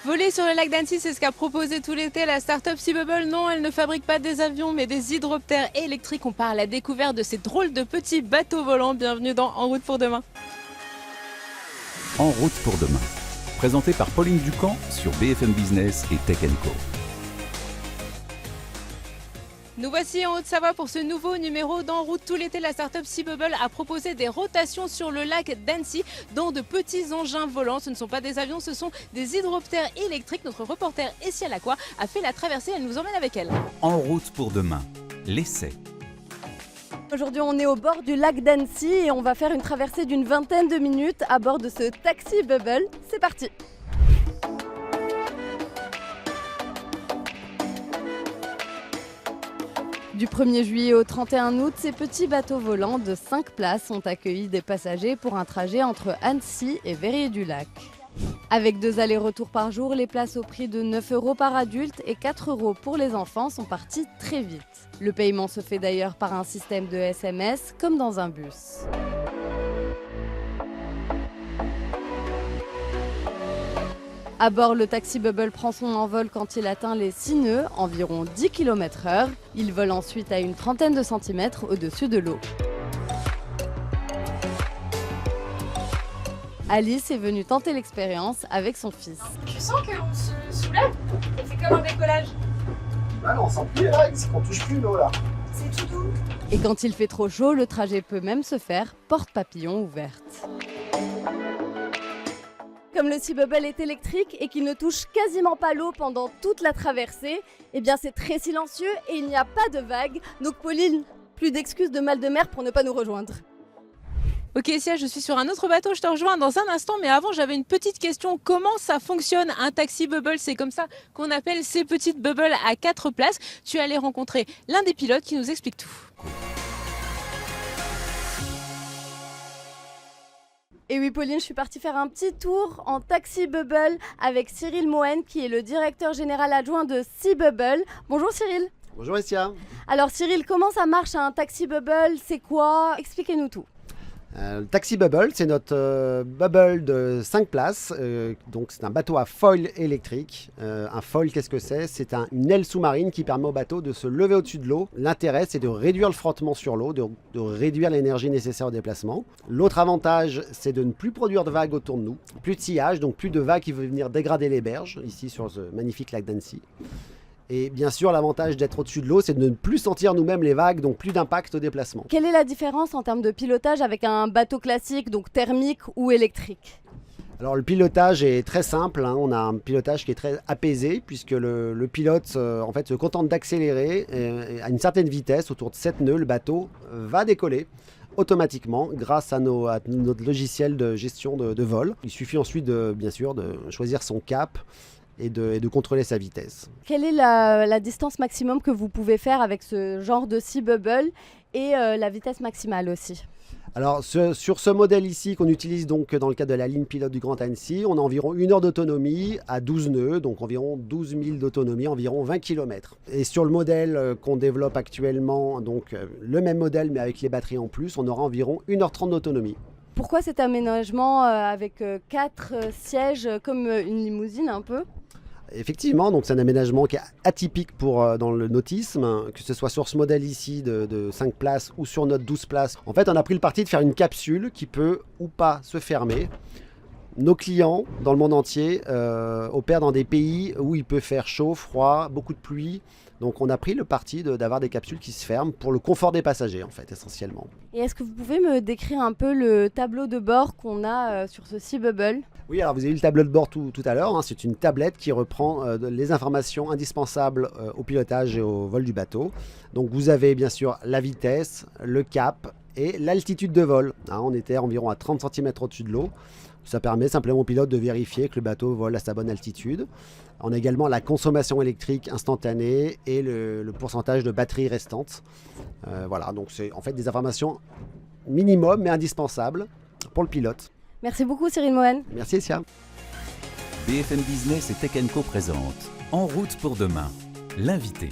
Voler sur le lac d'Annecy, c'est ce qu'a proposé tout l'été la start-up Seabubble. Non, elle ne fabrique pas des avions, mais des hydroptères électriques. On part à la découverte de ces drôles de petits bateaux volants. Bienvenue dans En route pour demain. En route pour demain. Présenté par Pauline Ducamp sur BFM Business et Tech Co. Nous voici en Haute-Savoie pour ce nouveau numéro d'En route. Tout l'été, la start-up Seabubble a proposé des rotations sur le lac d'Annecy dans de petits engins volants. Ce ne sont pas des avions, ce sont des hydroptères électriques. Notre reporter Essia Lacroix a fait la traversée. Elle nous emmène avec elle. En route pour demain. L'essai. Aujourd'hui, on est au bord du lac d'Annecy et on va faire une traversée d'une vingtaine de minutes à bord de ce taxi Bubble. C'est parti! Du 1er juillet au 31 août, ces petits bateaux volants de 5 places ont accueilli des passagers pour un trajet entre Annecy et Verrier-du-Lac. Avec 2 allers-retours par jour, les places au prix de 9 € par adulte et 4 € pour les enfants sont parties très vite. Le paiement se fait d'ailleurs par un système de SMS comme dans un bus. À bord, le taxi Bubble prend son envol quand il atteint les 6 nœuds, environ 10 km/h. Il vole ensuite à une trentaine de centimètres au-dessus de l'eau. Alice est venue tenter l'expérience avec son fils. Tu sens qu'on se soulève? C'est comme un décollage. Ah non, on sent plus les vagues, c'est qu'on touche plus l'eau là. C'est tout doux. Et quand il fait trop chaud, le trajet peut même se faire porte-papillon ouverte. Comme le Seabubble est électrique et qu'il ne touche quasiment pas l'eau pendant toute la traversée, eh bien c'est très silencieux et il n'y a pas de vagues. Donc Pauline, plus d'excuses de mal de mer pour ne pas nous rejoindre. Ok Essia, je suis sur un autre bateau, je te rejoins dans un instant, mais avant j'avais une petite question. Comment ça fonctionne un taxi Bubble? C'est comme ça qu'on appelle ces petites bubbles à 4 places. Tu es allé rencontrer l'un des pilotes qui nous explique tout. Et oui Pauline, je suis partie faire un petit tour en taxi Bubble avec Cyril Mohen qui est le directeur général adjoint de Seabubble. Bonjour Cyril. Bonjour Essia. Alors Cyril, comment ça marche un taxi Bubble? C'est quoi? Expliquez-nous tout. Le taxi Bubble, c'est notre bubble de 5 places. Donc c'est un bateau à foil électrique. Un foil, qu'est-ce que c'est? C'est une aile sous-marine qui permet au bateau de se lever au-dessus de l'eau. L'intérêt, c'est de réduire le frottement sur l'eau, de réduire l'énergie nécessaire au déplacement. L'autre avantage, c'est de ne plus produire de vagues autour de nous. Plus de sillage, donc plus de vagues qui veulent venir dégrader les berges, ici sur ce magnifique lac d'Annecy. Et bien sûr, l'avantage d'être au-dessus de l'eau, c'est de ne plus sentir nous-mêmes les vagues, donc plus d'impact au déplacement. Quelle est la différence en termes de pilotage avec un bateau classique, donc thermique ou électrique? Alors le pilotage est très simple, hein. On a un pilotage qui est très apaisé puisque le pilote en fait, se contente d'accélérer à une certaine vitesse, autour de 7 nœuds, le bateau va décoller automatiquement grâce à notre logiciel de gestion de vol. Il suffit ensuite bien sûr de choisir son cap et de contrôler sa vitesse. Quelle est la distance maximum que vous pouvez faire avec ce genre de Seabubble et la vitesse maximale aussi? Alors sur ce modèle ici qu'on utilise donc dans le cadre de la ligne pilote du Grand Annecy, on a environ 1 heure d'autonomie à 12 nœuds, donc environ 12 000 d'autonomie, environ 20 km. Et sur le modèle qu'on développe actuellement, donc le même modèle mais avec les batteries en plus, on aura environ 1h30 d'autonomie. Pourquoi cet aménagement avec 4 sièges comme une limousine un peu? Effectivement, donc c'est un aménagement qui est atypique dans le nautisme, que ce soit sur ce modèle ici de 5 places ou sur notre 12 places. En fait, on a pris le parti de faire une capsule qui peut ou pas se fermer. Nos clients dans le monde entier opèrent dans des pays où il peut faire chaud, froid, beaucoup de pluie. Donc on a pris le parti d'avoir des capsules qui se ferment pour le confort des passagers en fait essentiellement. Et est-ce que vous pouvez me décrire un peu le tableau de bord qu'on a sur ce Seabubble? Oui, alors vous avez eu le tableau de bord tout à l'heure, hein. C'est une tablette qui reprend les informations indispensables au pilotage et au vol du bateau. Donc vous avez bien sûr la vitesse, le cap et l'altitude de vol. Hein, on était environ à 30 cm au-dessus de l'eau. Ça permet simplement au pilote de vérifier que le bateau vole à sa bonne altitude. On a également la consommation électrique instantanée et le pourcentage de batterie restante. Voilà, donc c'est en fait des informations minimum mais indispensables pour le pilote. Merci beaucoup Cyril Mohen. Merci Essia. BFM Business et Tech Co présente En route pour demain, l'invité.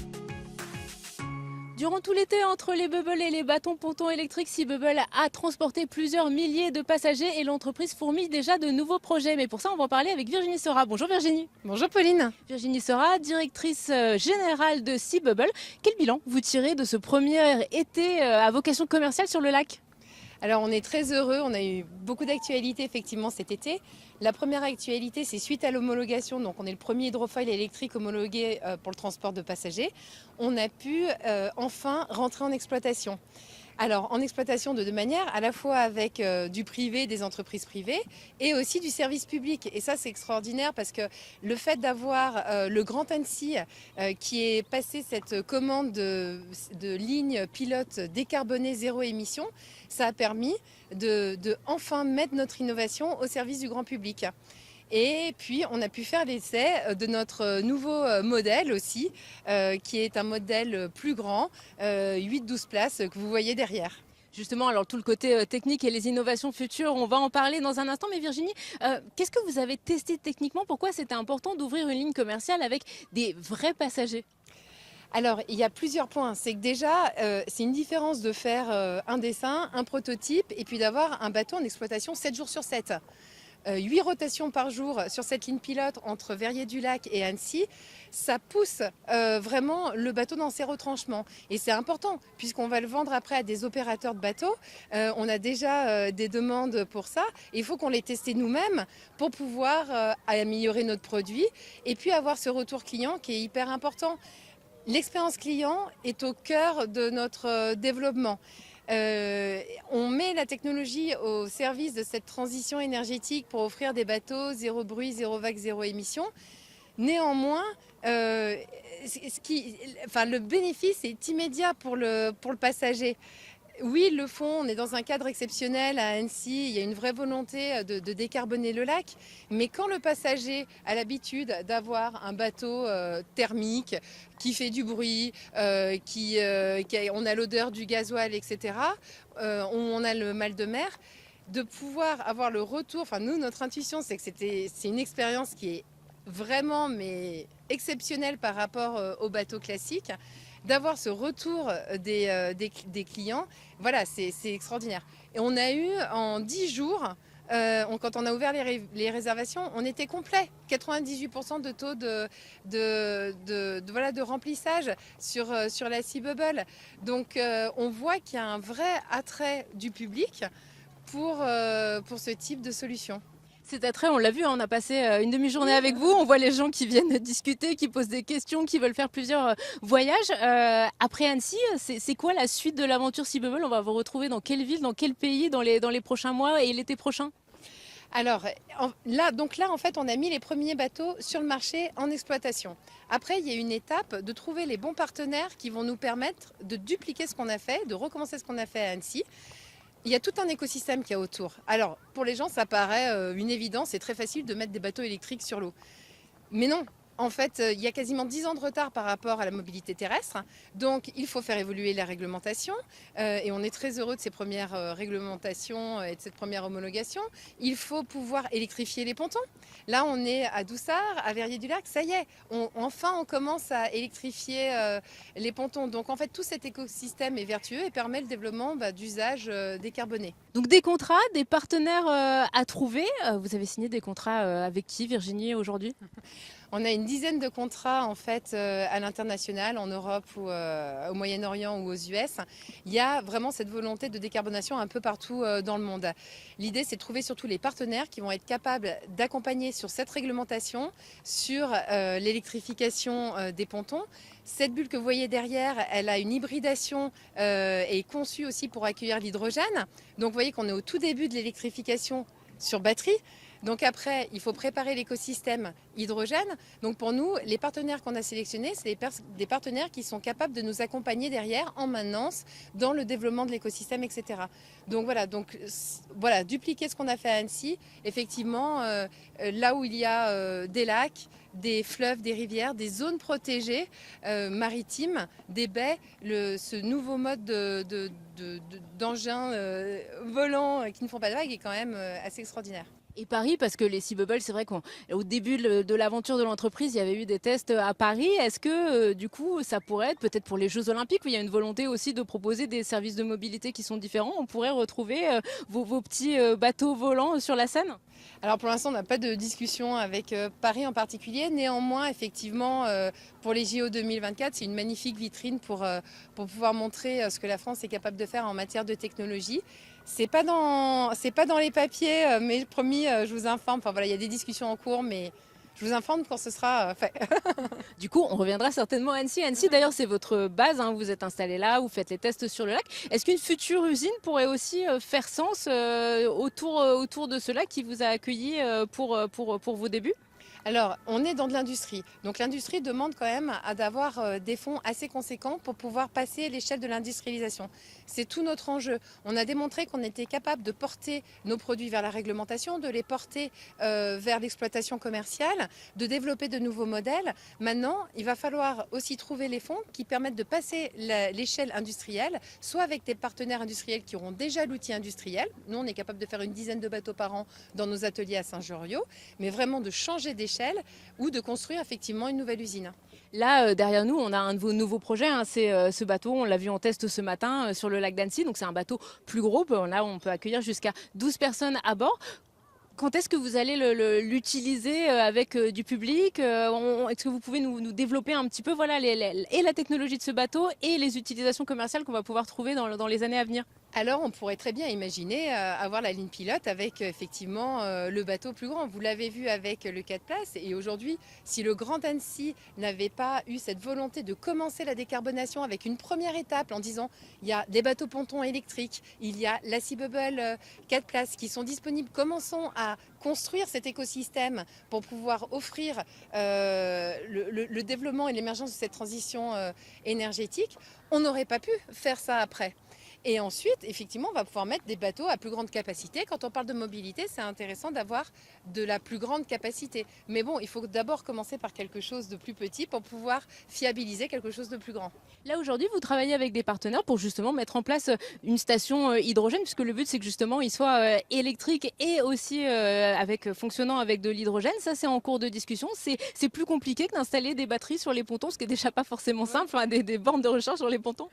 Durant tout l'été, entre les bubbles et les bâtons pontons électriques, Sea Bubble a transporté plusieurs milliers de passagers et l'entreprise fourmille déjà de nouveaux projets. Mais pour ça, on va en parler avec Virginie Sera. Bonjour Virginie. Bonjour Pauline. Virginie Sera, directrice générale de Sea Bubble. Quel bilan vous tirez de ce premier été à vocation commerciale sur le lac ? Alors on est très heureux, on a eu beaucoup d'actualités effectivement cet été. La première actualité, c'est suite à l'homologation, donc on est le premier hydrofoil électrique homologué pour le transport de passagers. On a pu enfin rentrer en exploitation. Alors en exploitation de deux manières, à la fois avec du privé, des entreprises privées, et aussi du service public. Et ça c'est extraordinaire parce que le fait d'avoir le Grand Annecy qui est passé cette commande de ligne pilote décarbonée zéro émission, ça a permis de enfin mettre notre innovation au service du grand public. Et puis, on a pu faire l'essai de notre nouveau modèle aussi, qui est un modèle plus grand, 8-12 places, que vous voyez derrière. Justement, alors tout le côté technique et les innovations futures, on va en parler dans un instant. Mais Virginie, qu'est-ce que vous avez testé techniquement ? Pourquoi c'était important d'ouvrir une ligne commerciale avec des vrais passagers ? Alors, il y a plusieurs points. C'est que déjà, c'est une différence de faire un dessin, un prototype, et puis d'avoir un bateau en exploitation 7 jours sur 7. 8 rotations par jour sur cette ligne pilote entre Verrier-du-Lac et Annecy, ça pousse vraiment le bateau dans ses retranchements. Et c'est important, puisqu'on va le vendre après à des opérateurs de bateaux. On a déjà des demandes pour ça. Il faut qu'on les teste nous-mêmes pour pouvoir améliorer notre produit et puis avoir ce retour client qui est hyper important. L'expérience client est au cœur de notre développement. On met la technologie au service de cette transition énergétique pour offrir des bateaux zéro bruit, zéro vague, zéro émission. Néanmoins, le bénéfice est immédiat pour le passager. Oui, ils le font, on est dans un cadre exceptionnel à Annecy, il y a une vraie volonté de décarboner le lac, mais quand le passager a l'habitude d'avoir un bateau thermique qui fait du bruit, on a l'odeur du gasoil, etc., on a le mal de mer, de pouvoir avoir le retour, enfin nous, notre intuition, c'est que c'est une expérience qui est vraiment exceptionnelle par rapport au bateau classique. D'avoir ce retour des clients, voilà, c'est extraordinaire. Et on a eu en 10 jours, quand on a ouvert les réservations, on était complet. 98% de taux de remplissage sur la Sea Bubble. Donc on voit qu'il y a un vrai attrait du public pour ce type de solution. Cet attrait, on l'a vu, on a passé une demi-journée avec vous. On voit les gens qui viennent discuter, qui posent des questions, qui veulent faire plusieurs voyages. Après Annecy, c'est quoi la suite de l'aventure Sea Bubble ? On va vous retrouver dans quelle ville, dans quel pays, dans les prochains mois et l'été prochain ? Alors là, en fait, on a mis les premiers bateaux sur le marché en exploitation. Après, il y a une étape de trouver les bons partenaires qui vont nous permettre de dupliquer ce qu'on a fait, de recommencer ce qu'on a fait à Annecy. Il y a tout un écosystème qu'il y a autour. Alors, pour les gens, ça paraît une évidence, c'est très facile de mettre des bateaux électriques sur l'eau. Mais non, en fait, il y a quasiment 10 ans de retard par rapport à la mobilité terrestre. Donc, il faut faire évoluer la réglementation. Et on est très heureux de ces premières réglementations et de cette première homologation. Il faut pouvoir électrifier les pontons. Là, on est à Doussard, à Verrier-du-Lac. Ça y est, enfin, on commence à électrifier les pontons. Donc, en fait, tout cet écosystème est vertueux et permet le développement d'usages décarbonés. Donc, des contrats, des partenaires à trouver. Vous avez signé des contrats avec qui, Virginie, aujourd'hui ? On a une dizaine de contrats en fait à l'international, en Europe ou au Moyen-Orient ou aux US. Il y a vraiment cette volonté de décarbonation un peu partout dans le monde. L'idée, c'est de trouver surtout les partenaires qui vont être capables d'accompagner sur cette réglementation, sur l'électrification des pontons. Cette bulle que vous voyez derrière, elle a une hybridation et est conçue aussi pour accueillir l'hydrogène. Donc vous voyez qu'on est au tout début de l'électrification sur batterie. Donc après, il faut préparer l'écosystème hydrogène. Donc pour nous, les partenaires qu'on a sélectionnés, c'est des partenaires qui sont capables de nous accompagner derrière en maintenance, dans le développement de l'écosystème, etc. Donc voilà, dupliquer ce qu'on a fait à Annecy. Effectivement, là où il y a des lacs, des fleuves, des rivières, des zones protégées maritimes, des baies, ce nouveau mode d'engins volants qui ne font pas de vagues est quand même assez extraordinaire. Et Paris, parce que les Sea Bubbles, c'est vrai qu'au début de l'aventure de l'entreprise, il y avait eu des tests à Paris. Est-ce que du coup, ça pourrait être peut-être pour les Jeux Olympiques, où il y a une volonté aussi de proposer des services de mobilité qui sont différents, on pourrait retrouver vos petits bateaux volants sur la Seine? Alors pour l'instant, on n'a pas de discussion avec Paris en particulier. Néanmoins, effectivement, pour les JO 2024, c'est une magnifique vitrine pour pouvoir montrer ce que la France est capable de faire en matière de technologie. C'est pas dans les papiers, mais promis, je vous informe. Enfin voilà, il y a des discussions en cours, mais je vous informe quand ce sera fait. Du coup, on reviendra certainement à Annecy. Annecy, d'ailleurs, c'est votre base, hein, vous êtes installé là, vous faites les tests sur le lac. Est-ce qu'une future usine pourrait aussi faire sens autour de ce lac qui vous a accueilli pour vos débuts? Alors, on est dans de l'industrie. Donc l'industrie demande quand même d'avoir des fonds assez conséquents pour pouvoir passer l'échelle de l'industrialisation. C'est tout notre enjeu. On a démontré qu'on était capable de porter nos produits vers la réglementation, de les porter vers l'exploitation commerciale, de développer de nouveaux modèles. Maintenant, il va falloir aussi trouver les fonds qui permettent de passer l'échelle industrielle, soit avec des partenaires industriels qui auront déjà l'outil industriel. Nous, on est capable de faire une dizaine de bateaux par an dans nos ateliers à Saint-Joriot, mais vraiment de changer d'échelle ou de construire effectivement une nouvelle usine. Là, derrière nous, on a un de vos nouveaux projets, hein, c'est ce bateau, on l'a vu en test ce matin sur le lac d'Annecy, donc c'est un bateau plus gros, là on peut accueillir jusqu'à 12 personnes à bord. Quand est-ce que vous allez l'utiliser avec du public? Est-ce que vous pouvez nous développer un petit peu voilà, et la technologie de ce bateau et les utilisations commerciales qu'on va pouvoir trouver dans les années à venir? Alors, on pourrait très bien imaginer avoir la ligne pilote avec effectivement le bateau plus grand. Vous l'avez vu avec le 4 places. Et aujourd'hui, si le Grand Annecy n'avait pas eu cette volonté de commencer la décarbonation avec une première étape en disant il y a des bateaux pontons électriques, il y a la Sea Bubble 4 places qui sont disponibles, commençons à construire cet écosystème pour pouvoir offrir le développement et l'émergence de cette transition énergétique, on n'aurait pas pu faire ça après. Et ensuite, effectivement, on va pouvoir mettre des bateaux à plus grande capacité. Quand on parle de mobilité, c'est intéressant d'avoir de la plus grande capacité. Mais bon, il faut d'abord commencer par quelque chose de plus petit pour pouvoir fiabiliser quelque chose de plus grand. Là, aujourd'hui, vous travaillez avec des partenaires pour justement mettre en place une station hydrogène, puisque le but, c'est que justement, il soit électrique et aussi fonctionnant avec de l'hydrogène. Ça, c'est en cours de discussion. C'est plus compliqué que d'installer des batteries sur les pontons, ce qui est déjà pas forcément simple, enfin, des bornes de recharge sur les pontons.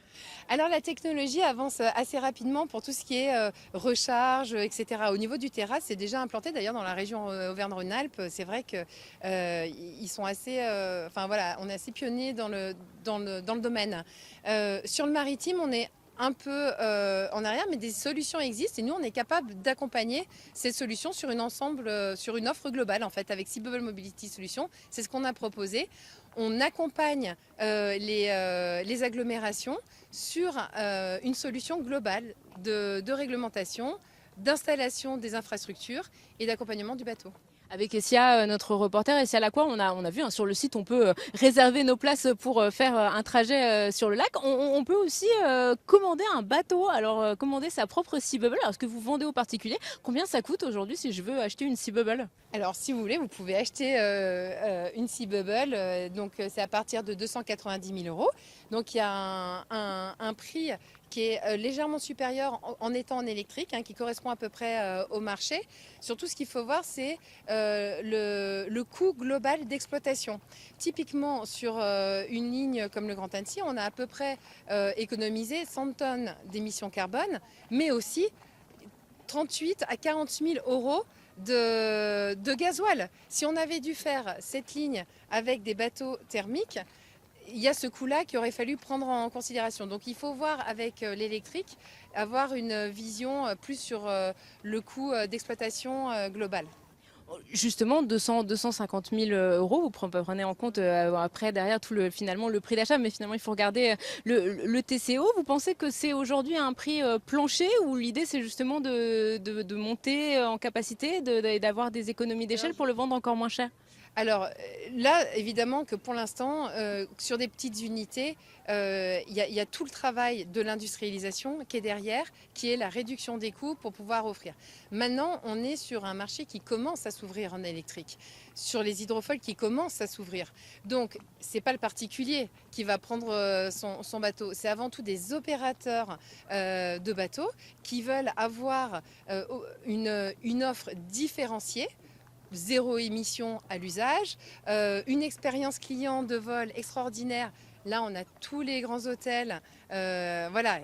Alors, la technologie avance assez rapidement pour tout ce qui est recharge, etc. Au niveau du terrasse, c'est déjà implanté d'ailleurs dans la région Auvergne-Rhône-Alpes. C'est vrai qu'ils sont assez, on est assez pionniers dans le domaine. Sur le maritime, on est un peu en arrière, mais des solutions existent et nous, on est capable d'accompagner ces solutions sur une offre globale en fait, avec Sea Bubble Mobility Solutions. C'est ce qu'on a proposé. On accompagne les agglomérations sur une solution globale de réglementation, d'installation des infrastructures et d'accompagnement du bateau. Avec Essia, notre reporter, Essia Lacroix, on a vu sur le site, on peut réserver nos places pour faire un trajet sur le lac. On peut aussi commander un bateau, alors commander sa propre Sea Bubble. Alors, ce que vous vendez aux particuliers, combien ça coûte aujourd'hui si je veux acheter une Sea Bubble? Alors, si vous voulez, vous pouvez acheter une Sea Bubble. Donc, c'est à partir de 290 000 €. Donc, il y a un prix qui est légèrement supérieur en étant en électrique, qui correspond à peu près au marché. Surtout, ce qu'il faut voir, c'est le coût global d'exploitation. Typiquement, sur une ligne comme le Grand Annecy, on a à peu près économisé 100 tonnes d'émissions carbone, mais aussi 38 à 40 000 € de gasoil. Si on avait dû faire cette ligne avec des bateaux thermiques, il y a ce coût-là qu'il aurait fallu prendre en considération. Donc il faut voir avec l'électrique, avoir une vision plus sur le coût d'exploitation global. Justement, 250 000 €, vous prenez en compte après derrière finalement le prix d'achat, mais finalement il faut regarder le TCO. Vous pensez que c'est aujourd'hui un prix plancher ou l'idée c'est justement de monter en capacité et d'avoir des économies d'échelle pour le vendre encore moins cher? Alors là, évidemment que pour l'instant, sur des petites unités, il y a tout le travail de l'industrialisation qui est derrière, qui est la réduction des coûts pour pouvoir offrir. Maintenant, on est sur un marché qui commence à s'ouvrir en électrique, sur les hydrofoils qui commencent à s'ouvrir. Donc, ce n'est pas le particulier qui va prendre son bateau, c'est avant tout des opérateurs de bateaux qui veulent avoir une offre différenciée, zéro émission à l'usage, une expérience client de vol extraordinaire. Là, on a tous les grands hôtels. Voilà,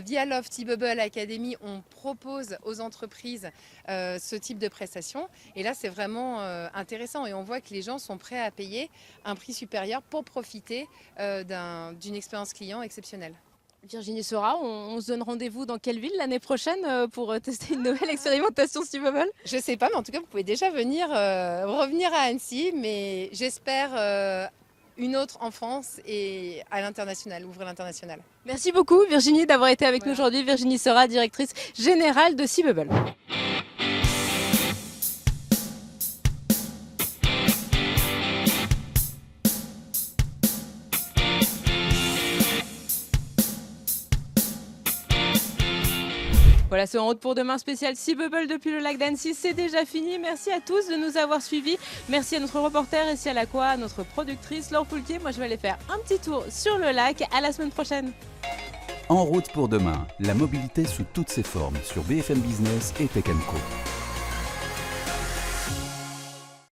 via Love T-Bubble Academy, on propose aux entreprises ce type de prestation. Et là, c'est vraiment intéressant. Et on voit que les gens sont prêts à payer un prix supérieur pour profiter d'une expérience client exceptionnelle. Virginie Sera, on se donne rendez-vous dans quelle ville l'année prochaine pour tester une nouvelle expérimentation Sea-Bubble? Je ne sais pas, mais en tout cas, vous pouvez déjà revenir à Annecy. Mais j'espère une autre en France et à l'international, ouvrir l'international. Merci beaucoup Virginie d'avoir été avec nous aujourd'hui. Virginie Sera, directrice générale de Sea-Bubble. Voilà, ce En route pour demain spécial Sea-Bubble depuis le lac d'Annecy, c'est déjà fini. Merci à tous de nous avoir suivis. Merci à notre reporter Essia Lacroix, à notre productrice Laure Poulquier. Moi, je vais aller faire un petit tour sur le lac. À la semaine prochaine. En route pour demain, la mobilité sous toutes ses formes sur BFM Business et Tech & Co.